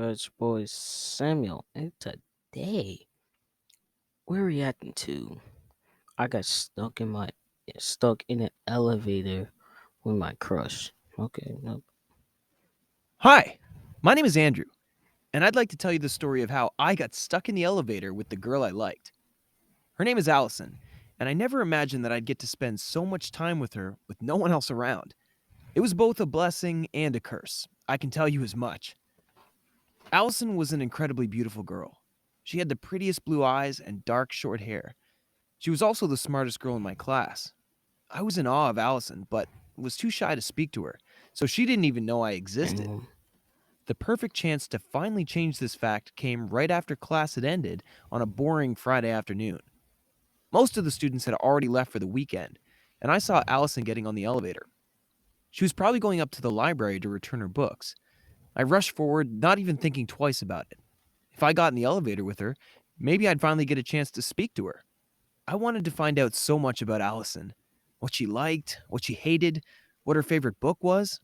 It's boy Samuel, and today we're reacting to I got stuck in an elevator with my crush. Okay, no, Hi, my name is Andrew, and I'd like to tell you the story of how I got stuck in the elevator with the girl I liked. Her name is Allison, and I never imagined that I'd get to spend so much time with her with no one else around. It was both a blessing and a curse. I can tell you as much. Allison was an incredibly beautiful girl. She had the prettiest blue eyes and dark, short hair. She was also the smartest girl in my class. I was in awe of Allison, but was too shy to speak to her, so she didn't even know I existed. damn. The perfect chance to finally change this fact came right after class had ended on a boring Friday afternoon. Most of the students had already left for the weekend, and I saw Allison getting on the elevator. She was probably going up to the library to return her books. I rushed forward, not even thinking twice about it. If I got in the elevator with her, maybe I'd finally get a chance to speak to her. I wanted to find out so much about Allison, what she liked, what she hated, what her favorite book was.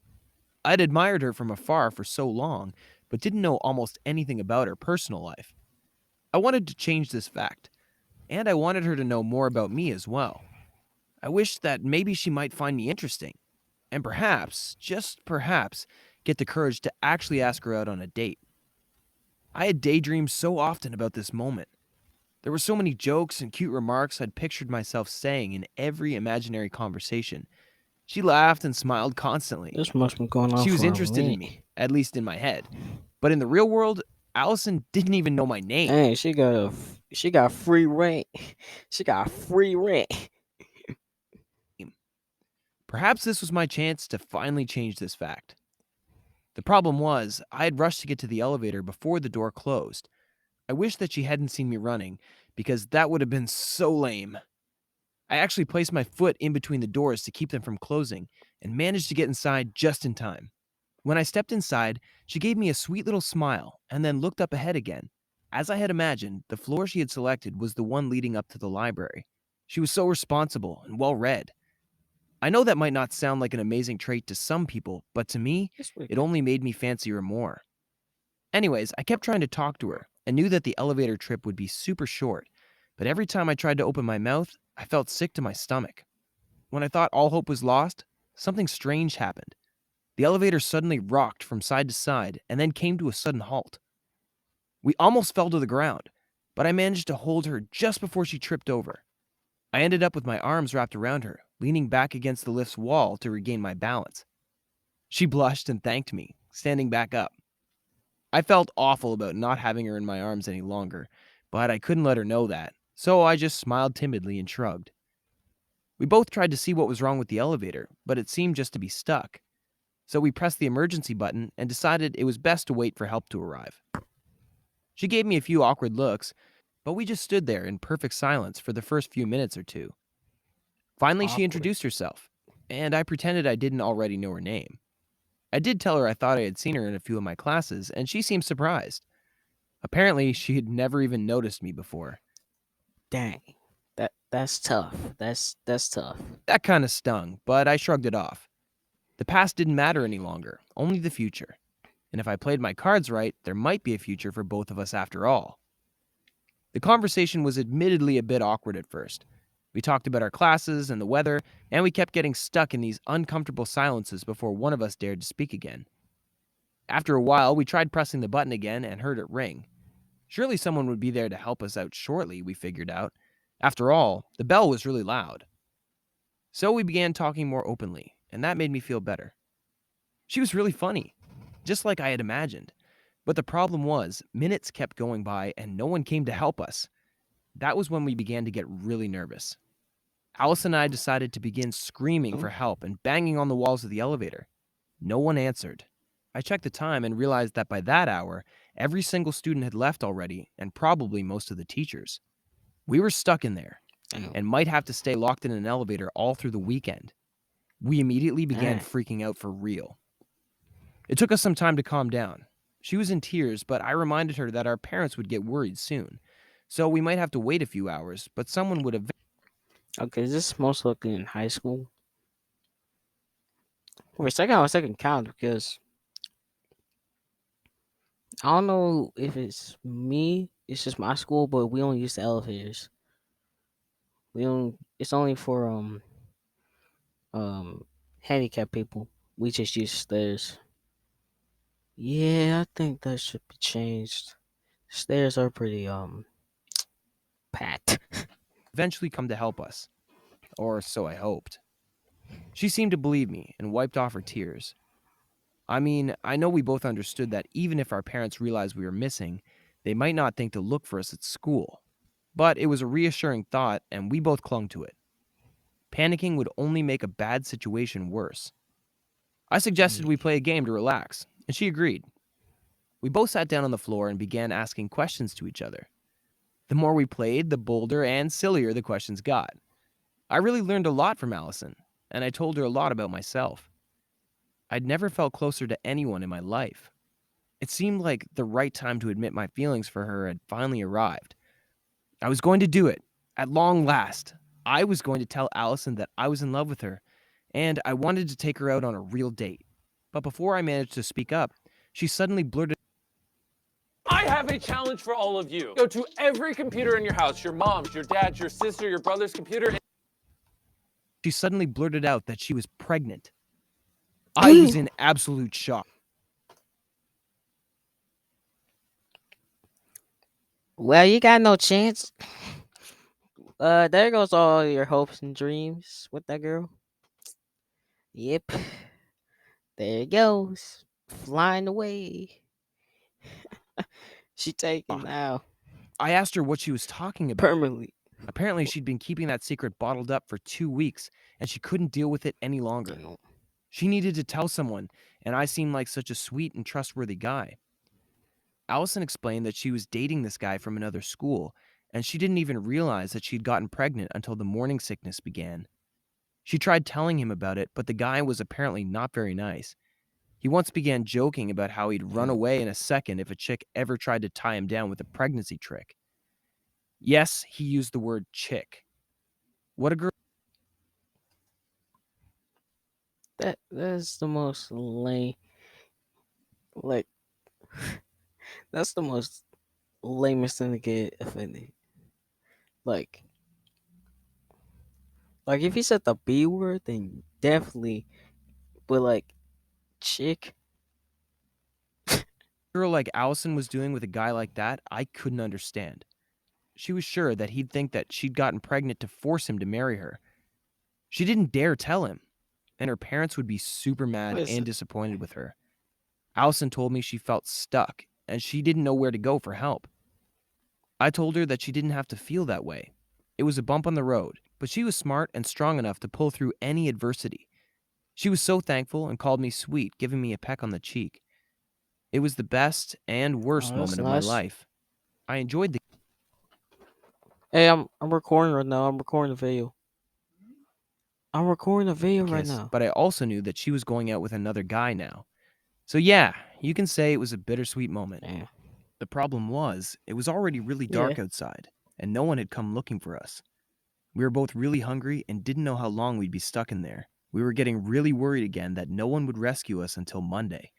I'd admired her from afar for so long, but didn't know almost anything about her personal life. I wanted to change this fact, and I wanted her to know more about me as well. I wished that maybe she might find me interesting, and perhaps, just perhaps, get the courage to actually ask her out on a date. I had daydreamed so often about this moment. There were so many jokes and cute remarks I'd pictured myself saying in every imaginary conversation. She laughed and smiled constantly. This must be going on She was for a interested in minute. me, at least in my head. But in the real world, Allison didn't even know my name. Dang, she got free rent. She got free rent. Perhaps this was my chance to finally change this fact. The problem was, I had rushed to get to the elevator before the door closed. I wish that she hadn't seen me running, because that would have been so lame. I actually placed my foot in between the doors to keep them from closing, and managed to get inside just in time. When I stepped inside, she gave me a sweet little smile and then looked up ahead again. As I had imagined, the floor she had selected was the one leading up to the library. She was so responsible and well read. I know that might not sound like an amazing trait to some people, but to me, This it weekend. only made me fancy her more. Anyways, I kept trying to talk to her and knew that the elevator trip would be super short, but every time I tried to open my mouth, I felt sick to my stomach. When I thought all hope was lost, something strange happened. The elevator suddenly rocked from side to side and then came to a sudden halt. We almost fell to the ground, but I managed to hold her just before she tripped over. I ended up with my arms wrapped around her, leaning back against the lift's wall to regain my balance. She blushed and thanked me, standing back up. I felt awful about not having her in my arms any longer, but I couldn't let her know that, so I just smiled timidly and shrugged. We both tried to see what was wrong with the elevator, but it seemed just to be stuck. So we pressed the emergency button and decided it was best to wait for help to arrive. She gave me a few awkward looks, but we just stood there in perfect silence for the first few minutes or two. Finally, she Awkward. introduced herself, and I pretended I didn't already know her name. I did tell her I thought I had seen her in a few of my classes, and she seemed surprised. Apparently, she had never even noticed me before. Dang. That's tough. That's tough. That kind of stung, but I shrugged it off. The past didn't matter any longer, only the future. And if I played my cards right, there might be a future for both of us after all. The conversation was admittedly a bit awkward at first. We talked about our classes and the weather, and we kept getting stuck in these uncomfortable silences before one of us dared to speak again. After a while, we tried pressing the button again and heard it ring. Surely someone would be there to help us out shortly, we figured out. After all, the bell was really loud. So we began talking more openly, and that made me feel better. She was really funny, just like I had imagined. But the problem was, minutes kept going by and no one came to help us. That was when we began to get really nervous. Alice and I decided to begin screaming Hmm? for help and banging on the walls of the elevator. No one answered. I checked the time and realized that by that hour, every single student had left already, and probably most of the teachers. We were stuck in there Damn. and might have to stay locked in an elevator all through the weekend. We immediately began Dang. freaking out for real. It took us some time to calm down. She was in tears, but I reminded her that our parents would get worried soon. So we might have to wait a few hours, but someone would have. Okay, is this most likely in high school? For a second, I was second count because I don't know if it's me. It's just my school, but we don't use the elevators. We don't. It's only for um handicapped people. We just use stairs. Yeah, I think that should be changed. Stairs are pretty packed. Eventually come to help us, or so I hoped. She seemed to believe me and wiped off her tears. I mean, I know we both understood that even if our parents realized we were missing, they might not think to look for us at school. But it was a reassuring thought, and we both clung to it. Panicking would only make a bad situation worse. I suggested we Yeah. play a game to relax, and she agreed. We both sat down on the floor and began asking questions to each other. The more we played, the bolder and sillier the questions got. I really learned a lot from Allison, and I told her a lot about myself. I'd never felt closer to anyone in my life. It seemed like the right time to admit my feelings for her had finally arrived. I was going to do it. At long last, I was going to tell Allison that I was in love with her, and I wanted to take her out on a real date. But before I managed to speak up, she suddenly blurted I have a challenge for all of you. Go to every computer in your house, your mom's, your dad's, your sister, your brother's computer. she suddenly blurted out that she was pregnant. I was in absolute shock. Well, you got no chance. There goes all your hopes and dreams with that girl. Yep, there it goes, flying away. She taken now I asked her what she was talking about. permanently. Apparently, she'd been keeping that secret bottled up for 2 weeks, and she couldn't deal with it any longer. Damn. She needed to tell someone, and I seemed like such a sweet and trustworthy guy. Allison explained that she was dating this guy from another school, and she didn't even realize that she'd gotten pregnant until the morning sickness began. She tried telling him about it, but the guy was apparently not very nice. He once began joking about how he'd run Damn. away in a second if a chick ever tried to tie him down with a pregnancy trick. Yes, he used the word chick. What a girl. That's the most lame. Like that's the most lamest thing to get offended. Like if he said the B word, then definitely. But like chick, Girl like Allison was doing with a guy like that, I couldn't understand. She was sure that he'd think that she'd gotten pregnant to force him to marry her. She didn't dare tell him, and her parents would be super mad and listen. disappointed with her. Allison told me she felt stuck and she didn't know where to go for help. I told her that she didn't have to feel that way. It was a bump on the road, but she was smart and strong enough to pull through any adversity. She was so thankful and called me sweet, giving me a peck on the cheek. It was the best and worst Oh, that's moment of my nice. life. I enjoyed the Hey, I'm recording right now. I'm recording the video. I'm recording a video right kiss, now. but I also knew that she was going out with another guy now. So yeah, you can say it was a bittersweet moment. Damn. The problem was, it was already really Yeah. dark outside, and no one had come looking for us. We were both really hungry and didn't know how long we'd be stuck in there. We were getting really worried again that no one would rescue us until Monday.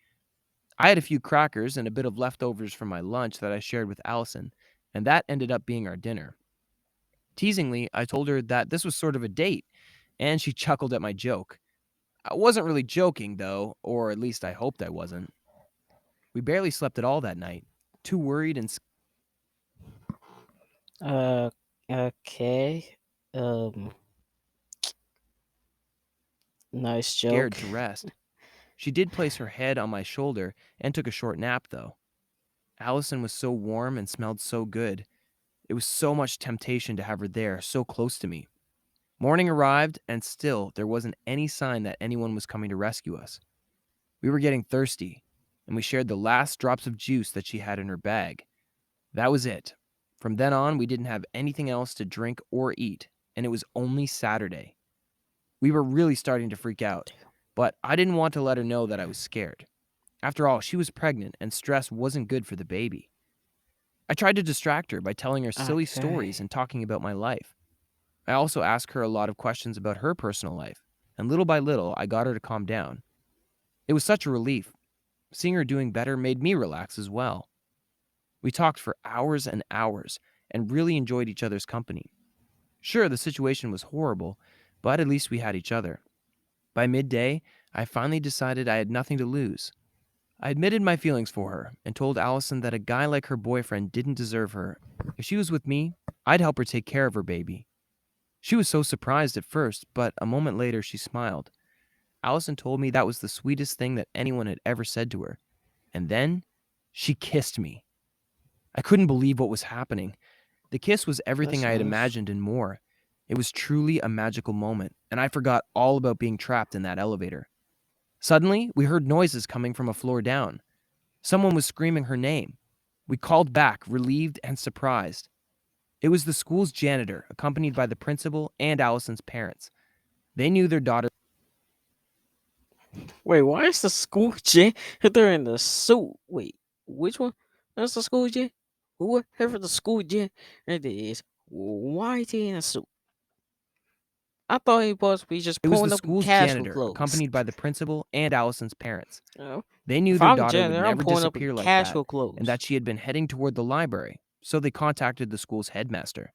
I had a few crackers and a bit of leftovers from my lunch that I shared with Allison, and that ended up being our dinner. Teasingly, I told her that this was sort of a date, and she chuckled at my joke. I wasn't really joking, though, or at least I hoped I wasn't. We barely slept at all that night, too worried and Uh. Okay. Um. Nice scared joke. to rest. She did place her head on my shoulder and took a short nap, though. Allison was so warm and smelled so good. It was so much temptation to have her there, so close to me. Morning arrived, and still there wasn't any sign that anyone was coming to rescue us. We were getting thirsty, and we shared the last drops of juice that she had in her bag. That was it. From then on, we didn't have anything else to drink or eat, and it was only Saturday. We were really starting to freak out, but I didn't want to let her know that I was scared. After all, she was pregnant, and stress wasn't good for the baby. I tried to distract her by telling her silly stories Okay. and talking about my life. I also asked her a lot of questions about her personal life, and little by little, I got her to calm down. It was such a relief. Seeing her doing better made me relax as well. We talked for hours and hours and really enjoyed each other's company. Sure, the situation was horrible, but at least we had each other. By midday, I finally decided I had nothing to lose. I admitted my feelings for her and told Allison that a guy like her boyfriend didn't deserve her. If she was with me, I'd help her take care of her baby. She was so surprised at first, but a moment later she smiled. Allison told me that was the sweetest thing that anyone had ever said to her. And then she kissed me. I couldn't believe what was happening. The kiss was everything That's I had nice. imagined and more. It was truly a magical moment, and I forgot all about being trapped in that elevator. Suddenly, we heard noises coming from a floor down. Someone was screaming her name. We called back, relieved and surprised. It was the school's janitor, accompanied by the principal and Allison's parents. They knew their daughter. Wait, why is the school janitor in the suit? Wait, which one? That's the school janitor? Whoever the school janitor is, why is he in a suit? I thought he was supposed to be just It was pulling the up in school's casual janitor, clothes. accompanied by the principal and Allison's parents. Oh, They knew if their I'm a daughter would janitor, I'm never pulling up disappear in like casual that, clothes. and that she had been heading toward the library, so they contacted the school's headmaster.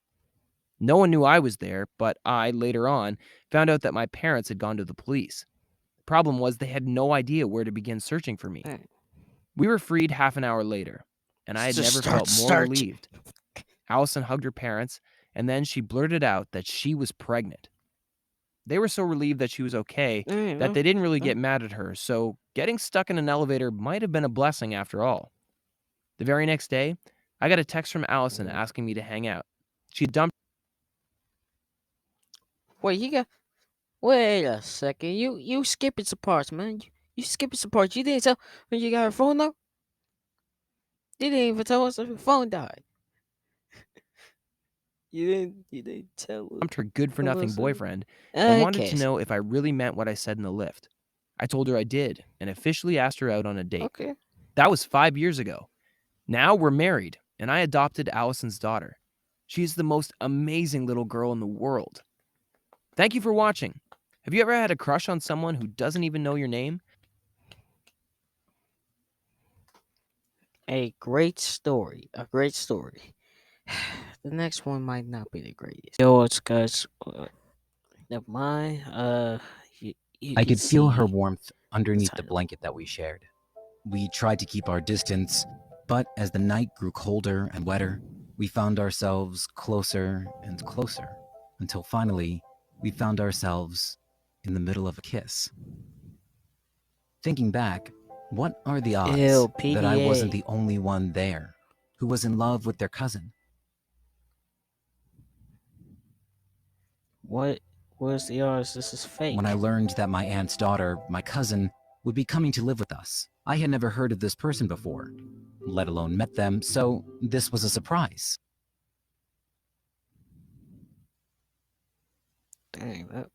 No one knew I was there, but I, later on, found out that my parents had gone to the police. The problem was they had no idea where to begin searching for me. Hey, We were freed half an hour later, and I had just never start felt more searching. relieved. Allison hugged her parents, and then she blurted out that she was pregnant. They were so relieved that she was okay Hey, that no, they didn't really no. get mad at her, so getting stuck in an elevator might have been a blessing after all. The very next day, I got a text from Allison asking me to hang out. She dumped Wait, you got. Wait a second. You skipping some parts, man. You skipping some parts. You didn't tell when you got her phone number. You didn't even tell us if her phone died. You didn't tell us. her good-for-nothing Listen. boyfriend and wanted Okay. to know if I really meant what I said in the lift. I told her I did and officially asked her out on a date. Okay. That was 5 years ago. Now we're married, and I adopted Allison's daughter. She's the most amazing little girl in the world. Thank you for watching. Have you ever had a crush on someone who doesn't even know your name? A great story. A great story. The next one might not be the greatest. Yo, it's guys. Never mind. You I can could feel her see warmth underneath the title. blanket that we shared. We tried to keep our distance, but as the night grew colder and wetter, we found ourselves closer and closer, until finally, we found ourselves in the middle of a kiss. Thinking back, what are the odds Ew, that I wasn't PDA. the only one there who was in love with their cousin? Where's the odds this is fake? When I learned that my aunt's daughter, my cousin, would be coming to live with us, I had never heard of this person before, let alone met them, so this was a surprise. Dang, that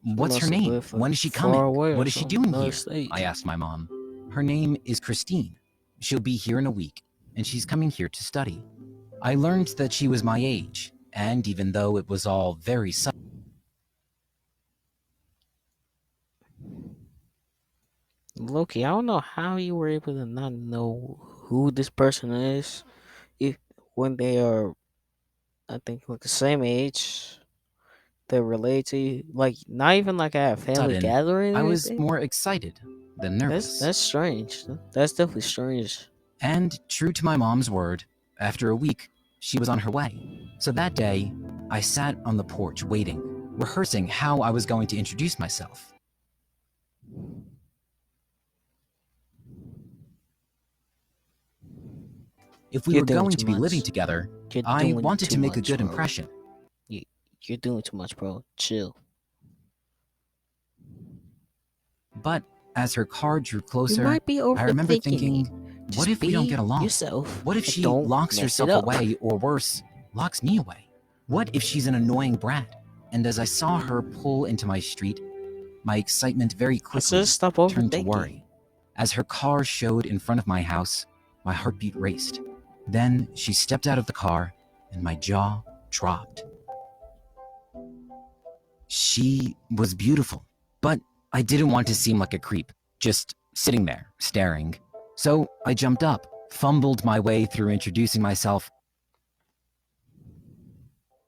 What's her must have name? lived When is she far coming? away or What is she something, doing another here? state. I asked my mom. Her name is Christine. She'll be here in a week, and she's coming here to study. I learned that she was my age, and even though it was all very sudden, Loki, I don't know how you were able to not know who this person is if when they are, I think, like the same age. They're related to you. Like, not even like at a family gathering or I was anything. more excited than nervous. That's strange. That's definitely strange. And true to my mom's word, after a week, she was on her way. So that day, I sat on the porch waiting, rehearsing how I was going to introduce myself. If we You're were doing going too to be living much. together, You're I doing wanted too to make a much, good bro. impression. You're doing too much, bro. Chill. But as her car drew You closer, might be I remember overthinking thinking, it. what Just if we don't be get along? yourself. What if and she don't locks mess herself it up. away, or worse, locks me away? What if she's an annoying brat? And as I saw her pull into my street, my excitement very I quickly said stop turned to overthinking. worry. As her car showed in front of my house, my heartbeat raced. Then she stepped out of the car, and my jaw dropped. She was beautiful, but I didn't want to seem like a creep, just sitting there, staring. So I jumped up, fumbled my way through introducing myself,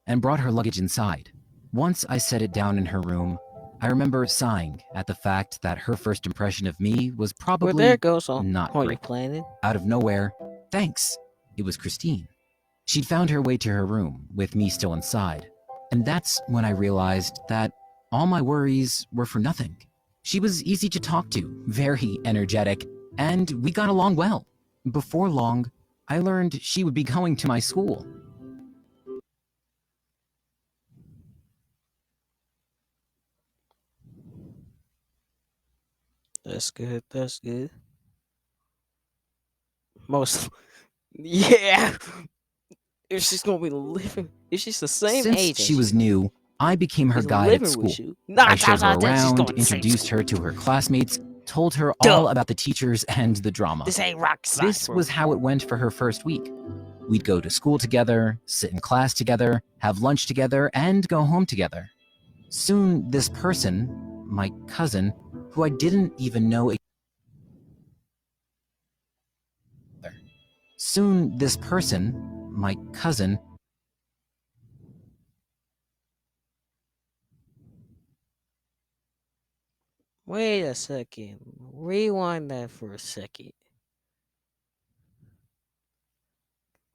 and brought her luggage inside. Once I set it down in her room, I remember sighing at the fact that her first impression of me was Well, probably there it goes on not your great. planet. Out of nowhere, thanks. It was Christine. She'd found her way to her room, with me still inside. And that's when I realized that all my worries were for nothing. She was easy to talk to, very energetic, and we got along well. Before long, I learned she would be going to my school. That's good. That's good. Most, yeah. If she's gonna be living, if she's the same Since age, she as was you, new, I became her is guide at living school. with you. Nah, I showed her she's around, going to the same introduced school. her to her classmates, told her Duh. all about the teachers and the drama. This ain't rock side, This bro. was how it went for her first week. We'd go to school together, sit in class together, have lunch together, and go home together. Soon, this person, my cousin, who I didn't even know. Soon, this person, my cousin. Wait a second. Rewind that for a second.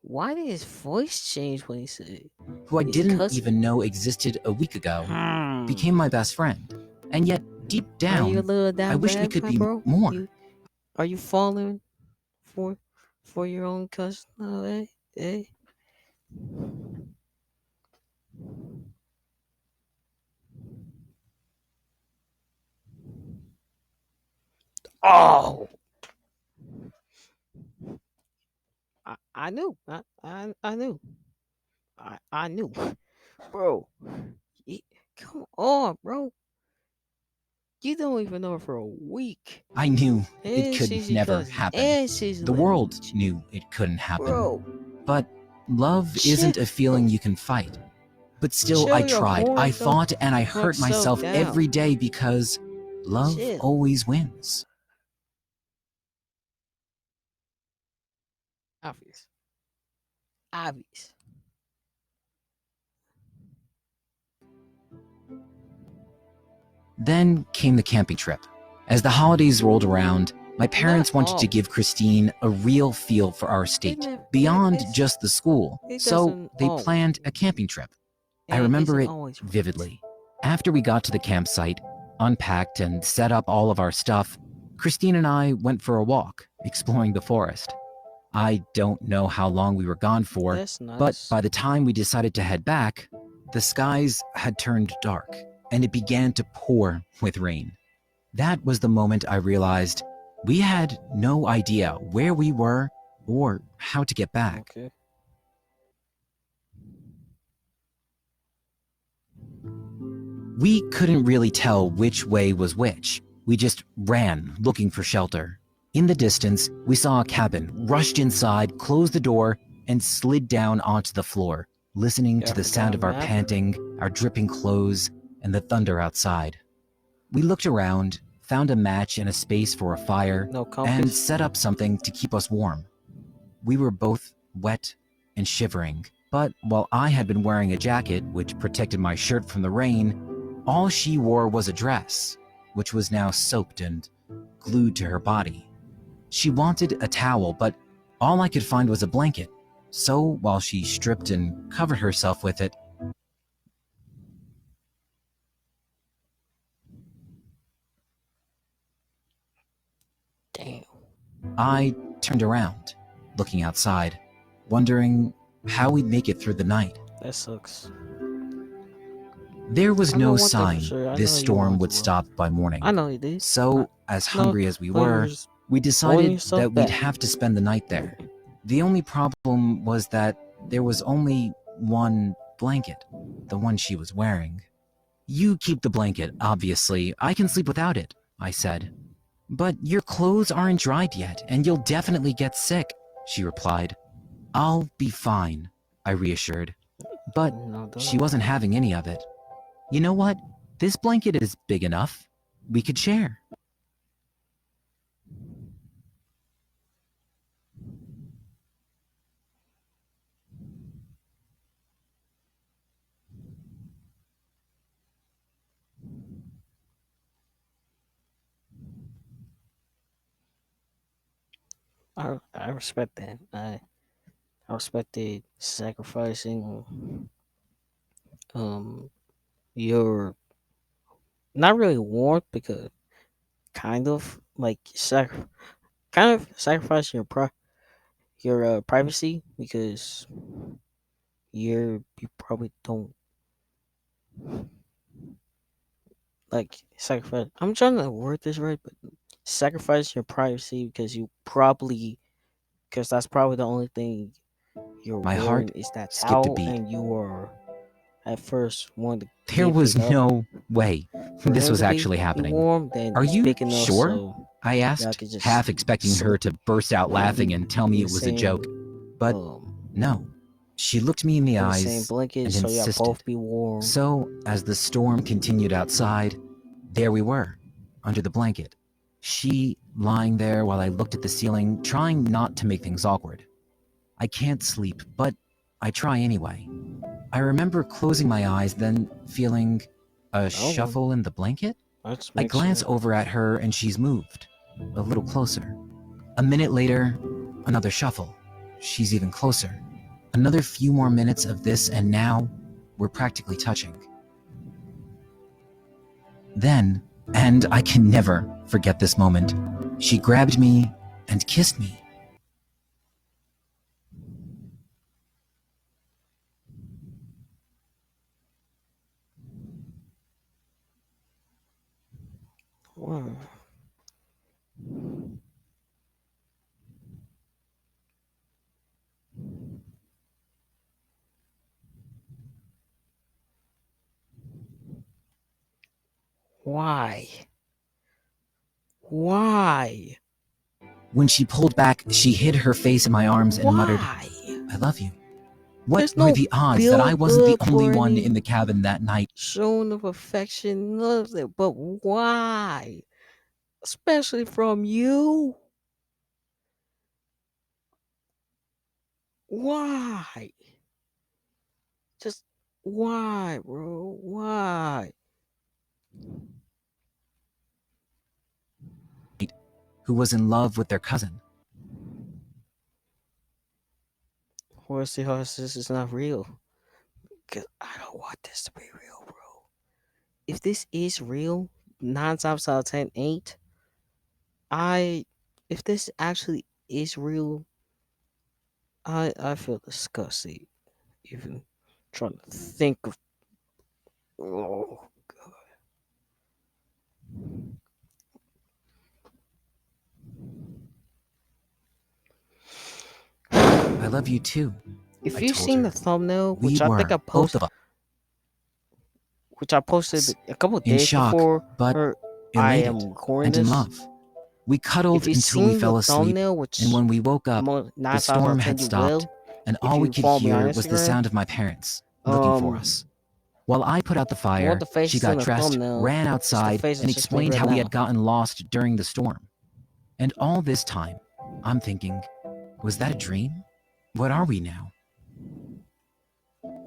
Why did his voice change when he said, Who I his didn't cousin? even know existed a week ago, Hmm. became my best friend. And yet, deep Are you a down, little down I wish we bad, could my be bro? more. Are you falling for your own cousin? No, eh? Oh, I knew. I knew. I knew, bro. y- Come on, bro. You don't even know her for a week. I knew And it could she's your never cousin. happen. And she's The living world with you. knew it couldn't happen. Bro, But love isn't a feeling you can fight. But still, I chill your tried. I horns fought and I hurt fuck self myself down. every day because love Chill. always wins. Obvious. Obvious. Then came the camping trip. As the holidays rolled around, my parents Not wanted to all. give Christine a real feel for our state, never- beyond it's- just the school. it So doesn't they always planned a mean- camping trip. I And remember isn't it always right. vividly. After we got to the campsite, unpacked and set up all of our stuff, Christine and I went for a walk, exploring the forest. I don't know how long we were gone for, That's nice. but by the time we decided to head back, the skies had turned dark, and it began to pour with rain. That was the moment I realized we had no idea where we were or how to get back. Okay. We couldn't really tell which way was which. We just ran, looking for shelter. In the distance, we saw a cabin, rushed inside, closed the door, and slid down onto the floor, listening Yeah, to I the sound of forgot our map. panting, our dripping clothes, and the thunder outside. We looked around, found a match and a space for a fire, No and compass. set up something to keep us warm. We were both wet and shivering, but while I had been wearing a jacket which protected my shirt from the rain, all she wore was a dress, which was now soaked and glued to her body. She wanted a towel, but all I could find was a blanket. So while she stripped and covered herself with it, Damn. I turned around, looking outside, wondering how we'd make it through the night. That sucks. There was I don't no want that for sign sure. I this know you storm want would to. stop by morning. I know you did. So, as No, hungry as we no, you were, just we decided yourself that we'd back. have to spend the night there. The only problem was that there was only one blanket, the one she was wearing. You keep the blanket, obviously. I can sleep without it, I said. But your clothes aren't dried yet, and you'll definitely get sick, she replied. I'll be fine, I reassured. But No, don't. she wasn't having any of it. You know what? This blanket is big enough. We could share. I respect that. I respected sacrificing um your not really warmth because kind of like kind of sacrificing your privacy because you probably don't like sacrifice. I'm trying to word this right, but sacrifice your privacy because you probably because that's probably the only thing you're My wearing heart is that skipped a towel, beat. and you were at first wanting to There give was it up no way for this him was to actually be happening. warm. Then Are it's you big enough sure? so I y'all asked, could just half expecting her sleep to burst out laughing and tell me in it the was a joke. same But um no. She looked me in the in the same eyes blanket, and so y'all insisted. both be warm. So, as the storm continued outside, there we were, under the blanket. She lying there while I looked at the ceiling, trying not to make things awkward. I can't sleep, but I try anyway. I remember closing my eyes, then feeling a Oh, shuffle in the blanket. let's I make glance sure. over at her and she's moved, a little closer. A minute later, another shuffle. She's even closer. Another few more minutes of this, and now we're practically touching. Then, and I can never forget this moment, she grabbed me and kissed me. Wow. Why? Why? When she pulled back, she hid her face in my arms and muttered, Why? "I love you." What There's were no the odds that I build wasn't the up only or one in any the cabin that night? showing of affection, none of that. But why? Especially from you? Why? Just why, bro? Why? Who was in love with their cousin? Horsey horses is not real. Cause I don't want this to be real, bro. If this is real, 9 times out of 10 ain't. I if this actually is real, I feel disgusted even trying to think of. Oh, I love you too, if I you've told seen the her. thumbnail, We were, both of which I posted us, a couple of in days shock, before but her, I elated am recording and in this. love. We If cuddled you've until we seen the fell asleep, thumbnail, and which when we woke up, the 9 times out of storm 10 had you stopped, will, and if all we you could follow me on hear was the Instagram, sound of my parents looking for us. While I put out the more fire, the she faces in got the dressed, thumbnail, ran it's the outside, face and that just made explained right how we had now. gotten lost during the storm. And all this time, I'm thinking, was that a dream? What are we now?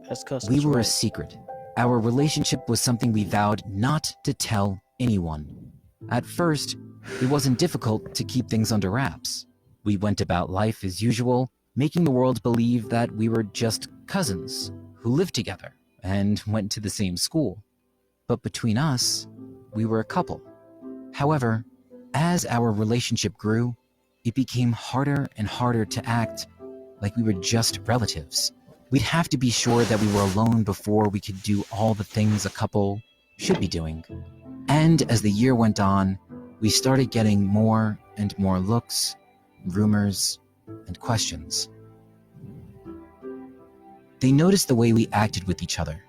That's cause We it's were a real. secret. Our relationship was something we vowed not to tell anyone. At first, it wasn't difficult to keep things under wraps. We went about life as usual, making the world believe that we were just cousins who lived together and went to the same school. But between us, we were a couple. However, as our relationship grew, it became harder and harder to act like we were just relatives. We'd have to be sure that we were alone before we could do all the things a couple should be doing. And as the year went on, we started getting more and more looks, rumors, and questions. They noticed the way we acted with each other.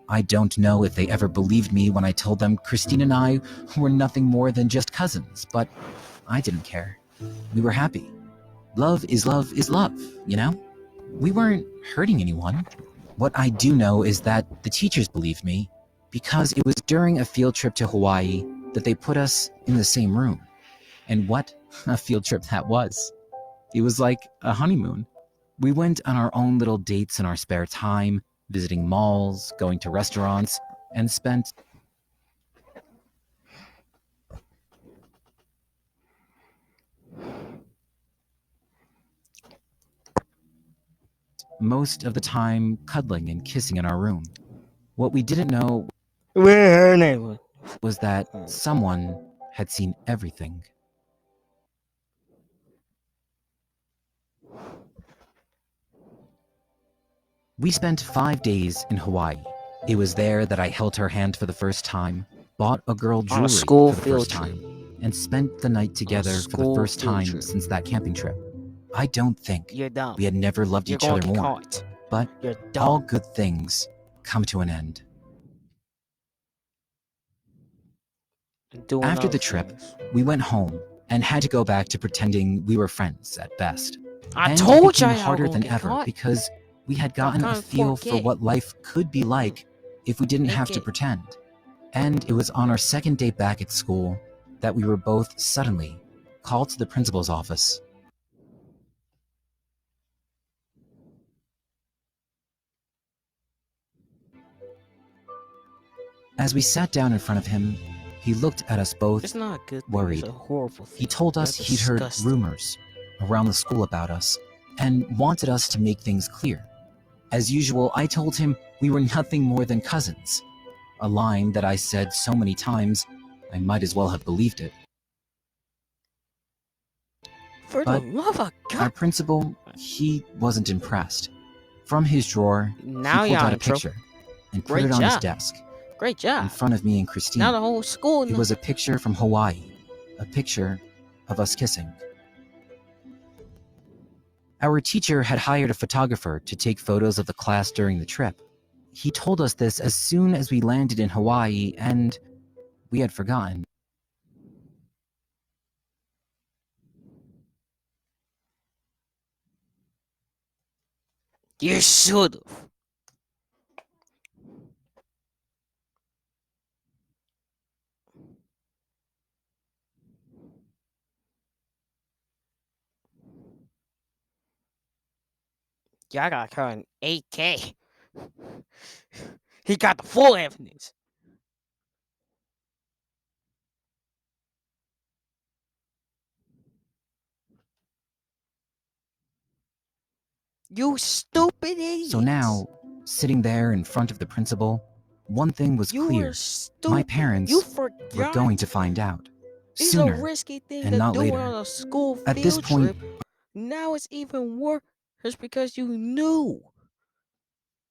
I don't know if they ever believed me when I told them Christine and I were nothing more than just cousins, but I didn't care. We were happy. Love is love is love, you know? We weren't hurting anyone. What I do know is that the teachers believed me because it was during a field trip to Hawaii that they put us in the same room. And what a field trip that was. It was like a honeymoon. We went on our own little dates in our spare time, visiting malls, going to restaurants, and spent most of the time cuddling and kissing in our room. What we didn't know Where her name was. was that someone had seen everything. We spent 5 days in Hawaii. It was there that I held her hand for the first time, bought a girl On a jewelry school for the field first trip. time, and spent the night together for the school first field time trip. since that camping trip. I don't think You're dumb. we had never loved You're each gonna other get more, caught. but You're dumb. all good things come to an end. Doing After the other trip, things. we went home and had to go back to pretending we were friends at best. I And told it you became y'all harder gonna than get ever caught. because we had gotten a can't feel for forget. what life could be like if we didn't have to AK. pretend. And it was on our second day back at school that we were both suddenly called to the principal's office. As we sat down in front of him, he looked at us both. It's not a good thing. worried. It's a horrible thing. He told us That's he'd heard disgusting. rumors around the school about us and wanted us to make things clear. As usual, I told him we were nothing more than cousins, a line that I said so many times I might as well have believed it. For But the love of Our God. principal, he wasn't impressed. From his drawer, Now he pulled y'all out a in trouble. picture and put Great it on his job. desk Great in job. front of me and Christine. Now the whole school It knows. was a picture from Hawaii, a picture of us kissing. Our teacher had hired a photographer to take photos of the class during the trip. He told us this as soon as we landed in Hawaii, and we had forgotten. You should've. Y'all got her in 8K. He got the full evidence. You stupid idiot. So now, sitting there in front of the principal, one thing was you clear. were stupid. My parents you were forgot. going to find out. It's Sooner. a risky thing and to not do later. on a school At this field point- trip. Now it's even worse because you knew.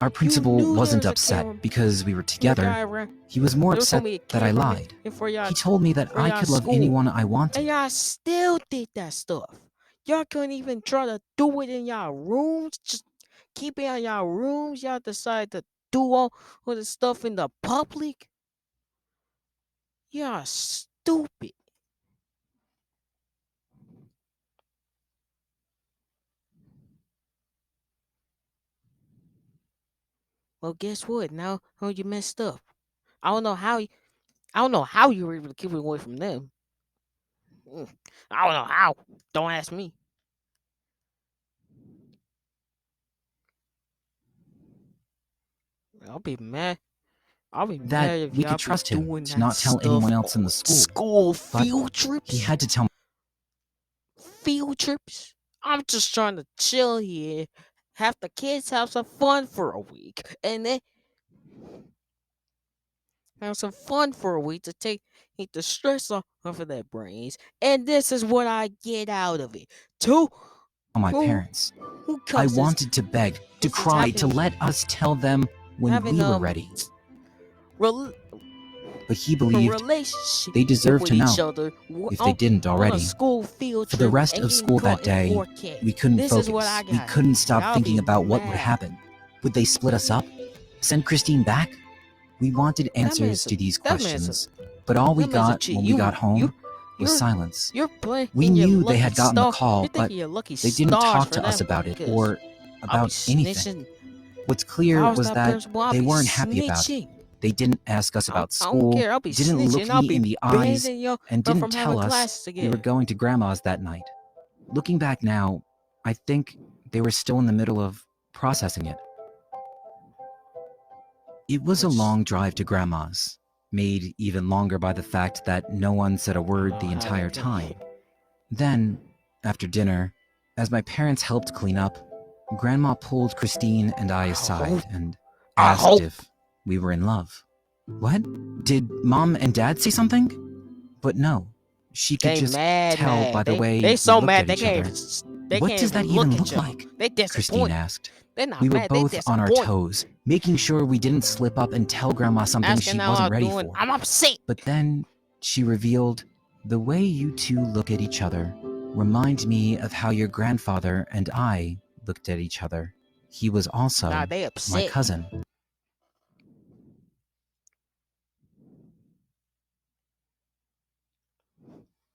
Our principal knew there wasn't was a upset camera because we were The guy together. ran- He was more there was upset gonna be a that I cameraman lied. in for y'all, He told me that for I y'all could love school. anyone I and wanted. y'all still did that stuff. Y'all couldn't even try to do it in y'all rooms. Just keep it in y'all rooms. Y'all decide to do all of the stuff in the public. Y'all stupid. Well, guess what? Now you messed up. I don't know how. I don't know how you were able to keep it away from them. I don't know how. Don't ask me. I'll be mad. I'll be That mad if we y'all could be trust him doing to that not tell stuff anyone else in on the school. School But field trips. He had to tell me. Field trips. I'm just trying to chill here, have the kids have some fun for a week, and then have some fun for a week to take the stress off of their brains. And this is what I get out of it. Two, my who- parents. who I comes wanted to beg, to this is cry, to happening- let us tell them when having, we were ready. rel- But he a believed relationship they deserved with to each know other if they didn't on already. a school field For the trip rest and of getting school caught that in day, 4K. we couldn't This focus. is what I We got. couldn't stop Y'all thinking be about what would mad. happen. Would they split us up? Send Christine back? We wanted answers man's to these that man's questions, but all we that man's a got cheat. when You- we got home you- was you're- silence. You're playing. We your knew they lucky had gotten the star- call, you're but thinking you're lucky they didn't stars talk for to us that about it because or I'll be about anything. snitching. What's If clear I was that principal, I'll they be weren't happy about it. snitching. They didn't ask us I about don't school, care. I'll be didn't look snitching. I'll me be in the eyes, banning you and from didn't tell having us classes we were again. going to grandma's that night. Looking back now, I think they were still in the middle of processing it. It was a Which- long drive to grandma's, made even longer by the fact that no one said a word the how entire they- time. Then, after dinner, as my parents helped clean up, Grandma pulled Christine and I aside hope- and I asked hope- if we were in love. What? Did Mom and Dad say something? But no, she could They just mad, tell mad. by the way They we so looked mad at they each can't. other. They What can't does that even look even at look each other. like? They Christine disappointed. asked. They're not We were mad. They both on our disappointed. toes, making sure we didn't slip up and tell Grandma something Asking she how wasn't I'm ready doing. for. I'm upset. But then she revealed, the way you two look at each other reminds me of how your grandfather and I looked at each other. He was also Nah, they my upset. cousin.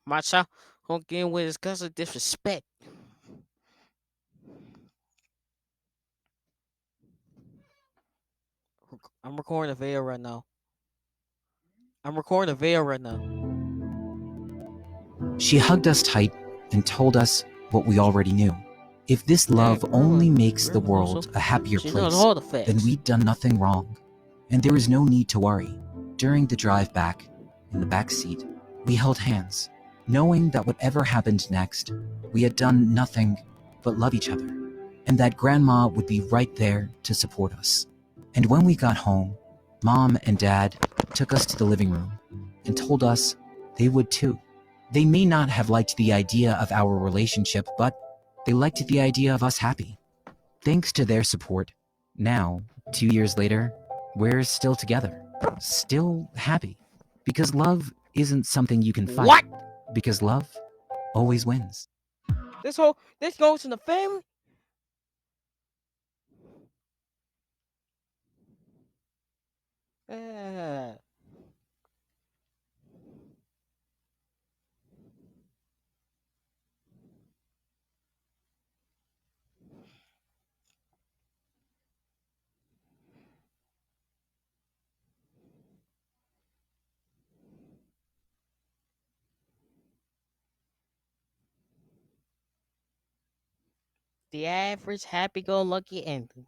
My child won't get in with his cousin disrespect. I'm recording a video right now. She hugged us tight and told us what we already knew. If this love only makes the world a happier She knows place, all the facts. then we'd done nothing wrong. And there was no need to worry. During the drive back, in the back seat, we held hands, knowing that whatever happened next, we had done nothing but love each other, and that Grandma would be right there to support us. And when we got home, Mom and Dad took us to the living room and told us they would too. They may not have liked the idea of our relationship, but they liked the idea of us happy. Thanks to their support, now, 2 years later, we're still together, still happy. Because love isn't something you can fight. What? Because love always wins. This goes in the family. Uh, the average happy-go-lucky ending.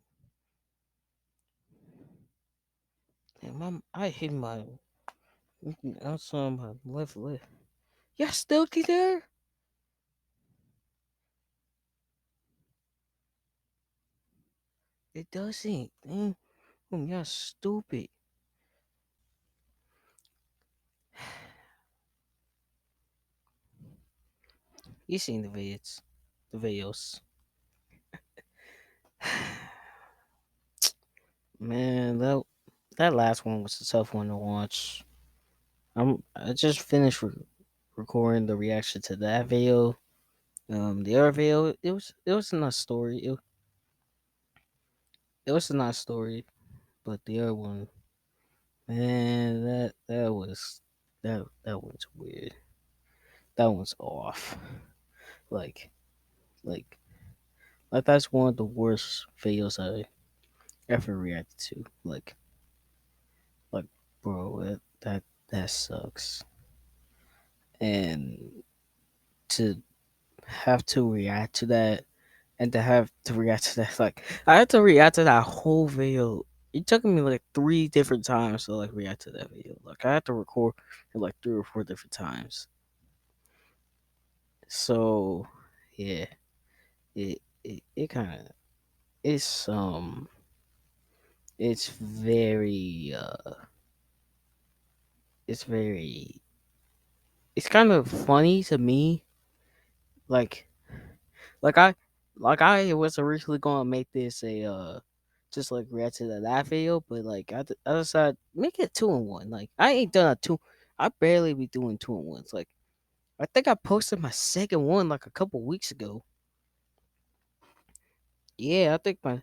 Damn, I hit my outside my left lip. Y'all still there? It doesn't. Damn, y'all stupid. You seen the videos. Man, that last one was a tough one to watch. I just finished recording the reaction to that video. The other video, it was a nice story. It was a nice story, but the other one, man, that one's weird. That one's off. Like like like that's one of the worst videos I ever reacted to. Like, bro, that sucks. And to have to react to that, and to have to react to that, like I had to react to that whole video. It took me like 3 different times to like react to that video. Like I had to record it like 3 or 4 different times. So yeah, it kind of it's it's very it's very it's kind of funny to me. Like like I I was originally gonna make this a just like react to that video, but like I decided make it 2-in-1. Like I ain't done a two. I barely be doing 2-in-1s. Like I think I posted my second one like a couple weeks ago. Yeah, I think and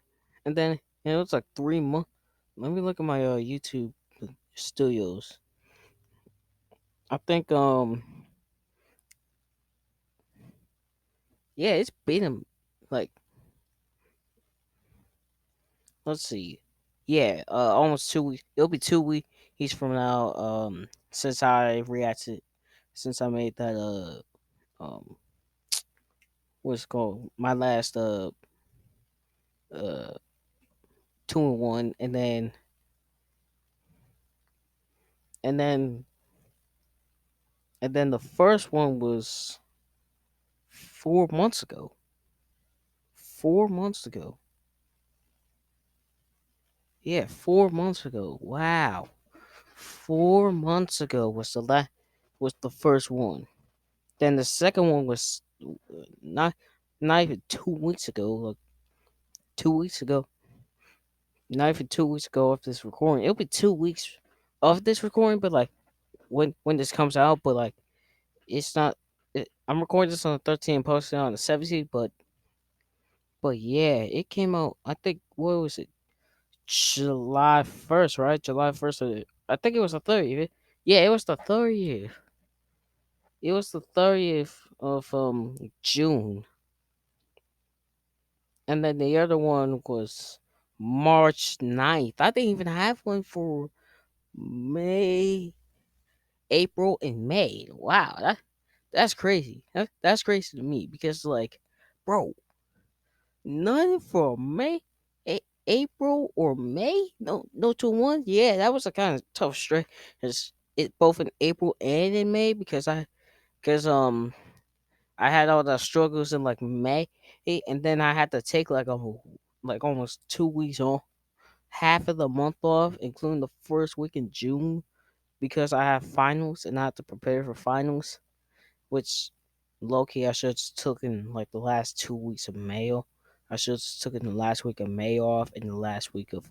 then it was like 3 months. Let me look at my YouTube studios. I think yeah, it's been like, let's see. Yeah, almost 2 weeks. It'll be 2 weeks from now. Since I reacted, since I made that what's it called, my last uh 2-in-1, and then and then the first one was 4 months ago. 4 months ago. Yeah, 4 months ago. Wow. 4 months ago was the first one. Then the second one was not not even 2 weeks ago. Like 2 weeks ago. Not even 2 weeks ago of this recording. It'll be 2 weeks of this recording, but like when this comes out, but like it's not. I'm recording this on the 13th, posted on the 17th, but yeah, it came out. I think what was it? July 1st, right? July 1st. I think it was the 30th. Yeah, it was the 30th. It was the 30th of June, and then the other one was March 9th. I didn't even have one for May, April, and May. Wow, that's crazy. That's crazy to me because like, bro, none for May, April or May. No, to one. Yeah, that was a kind of tough stretch. Cause it both in April and in May because I had all the struggles in like May, and then I had to take like almost 2 weeks off, half of the month off, including the first week in June because I have finals and I have to prepare for finals, which low key I should have took in like the last 2 weeks of May. I should have took in the last week of May off and the last week of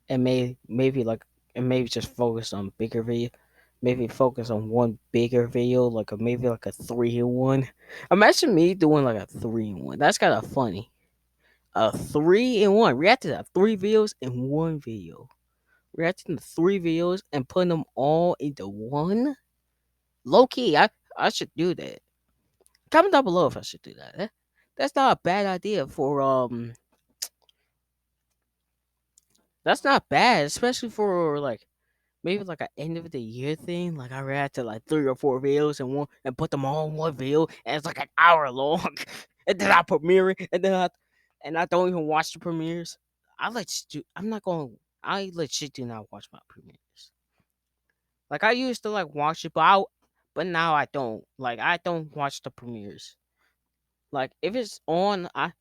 and maybe like and maybe just focus on bigger video. Maybe focus on one bigger video, like maybe like a 3-in-1. Imagine me doing like a 3-in-1. That's kind of funny. A 3-in-1. Reacting to 3 videos in one video. Reacting to 3 videos and putting them all into one. Low key, I should do that. Comment down below if I should do that. That's not a bad idea for That's not bad, especially for like maybe like an end of the year thing. Like I react to like 3 or 4 videos and one and put them all in one video, and it's like an hour long, and then I premiere it, and I don't even watch the premieres. I'm not going. I legit do not watch my premieres. Like I used to like watch it, but now I don't. Like I don't watch the premieres. Like if it's on, I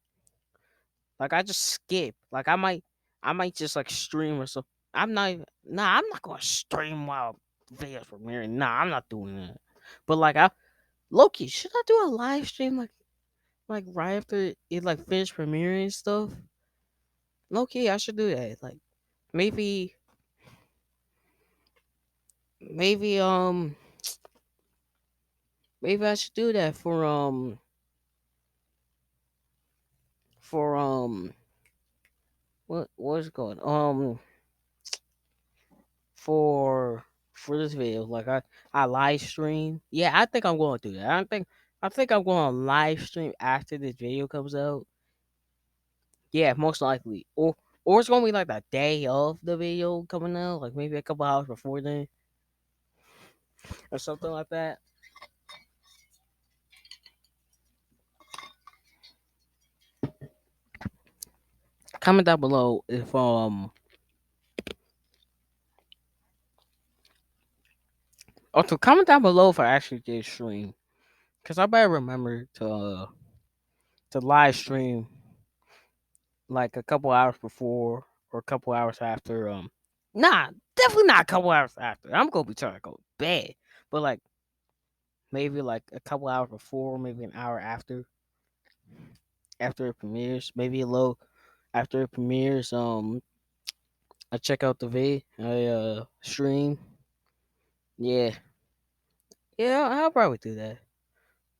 just skip. Like I might just like stream or something. I'm not gonna stream while videos premiering. Nah, I'm not doing that. But like Loki, should I do a live stream like right after it like finished premiering and stuff? Loki, I should do that. Like maybe maybe maybe I should do that for what's it called for this video. Like I live stream. Yeah, I think I'm going to do that. I think I'm going to live stream after this video comes out. Yeah, most likely. Or it's gonna be like the day of the video coming out, like maybe a couple hours before then, or something like that. Comment down below if also comment down below if I actually did stream, cause I better remember to live stream like a couple hours before or a couple hours after. Nah, definitely not a couple hours after. I'm gonna be trying to go to bed, but like maybe like a couple hours before, maybe an hour after it premieres, maybe a little after it premieres. I check out the V. I stream. Yeah, yeah, I'll probably do that.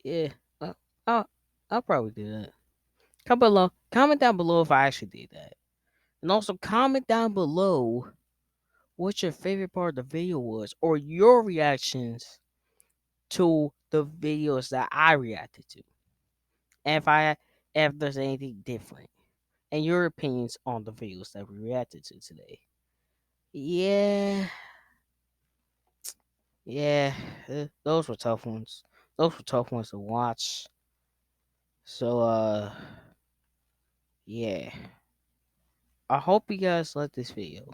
Yeah, uh, I'll I'll probably do that. Comment down below if I actually did that, and also comment down below what your favorite part of the video was, or your reactions to the videos that I reacted to, and if there's anything different, and your opinions on the videos that we reacted to today. Yeah, yeah, those were tough ones. Those were tough ones to watch. So yeah. I hope you guys like this video.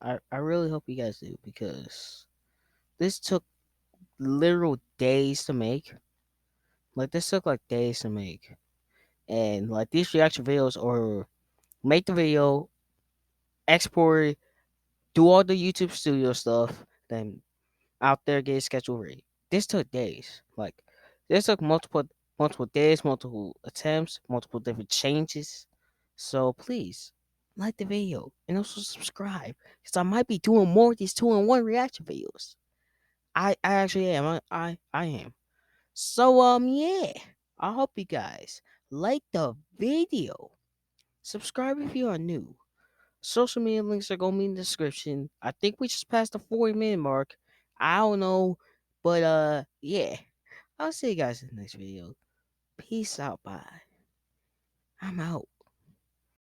I really hope you guys do because this took literal days to make. Like this took like days to make, and like these reaction videos or make the video, export it, do all the YouTube studio stuff, then out there get it schedule ready. This took days. Like this took multiple days, multiple attempts, multiple different changes. So please like the video and also subscribe because I might be doing more of these 2-in-1 reaction videos. I actually am. I am. So yeah. I hope you guys like the video. Subscribe if you are new. Social media links are gonna be in the description. I think we just passed the 40-minute mark. I don't know. But yeah. I'll see you guys in the next video. Peace out, bye. I'm out.